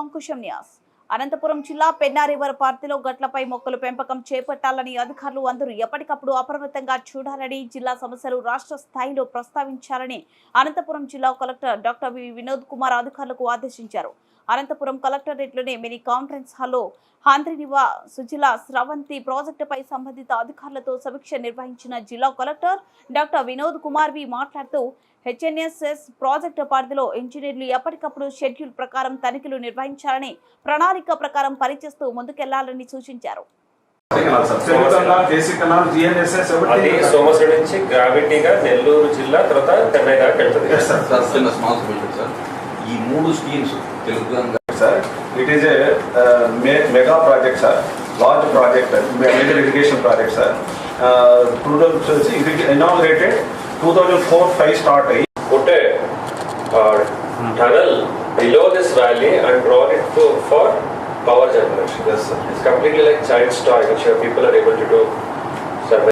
అంకుశం న్యాస్. అనంతపురం జిల్లా పెన్నా రివర్ పార్టీలో గట్లపై మొక్కలు పెంపకం చేపట్టాలని అధికారులు అందరూ ఎప్పటికప్పుడు అప్రమత్తంగా చూడాలని, జిల్లా సమస్యలు రాష్ట్ర స్థాయిలో ప్రస్తావించాలని అనంతపురం జిల్లా కలెక్టర్ డాక్టర్ వినోద్ కుమార్ అధికారులకు ఆదేశించారు. అనంతపురం కలెక్టరేట్లోని మినీ కాన్ఫరెన్స్ హాల్లో హాంద్రినివా సుజల స్రవంతి ప్రాజెక్టుపై సంబంధిత అధికారులతో సమీక్ష నిర్వహించిన జిల్లా కలెక్టర్ డాక్టర్ వినోద్ కుమార్ మాట్లాడుతూ హెచ్ఎన్ఎస్ఎస్ ప్రాజెక్టు పరిధిలో ఇంజనీర్లు ఎప్పటికప్పుడు షెడ్యూల్ ప్రకారం తనిఖీలు నిర్వహించాలని, ప్రణాళిక ప్రకారం పనిచేస్తూ ముందుకెళ్లాలని సూచించారు. సోమశిల నుంచి గ్రావిటీగా నెల్లూరు జిల్లా తర్వాత చెన్నై దాకా వెళ్తుంది. ఈ మూడు schemes sir, it is a mega project sir, large project, major irrigation project sir. Inaugurated 2004-5 start అయ్యి put a tunnel below this valley and drawn it for power generation. Yes, sir. It's completely like child's toy, which people are able to do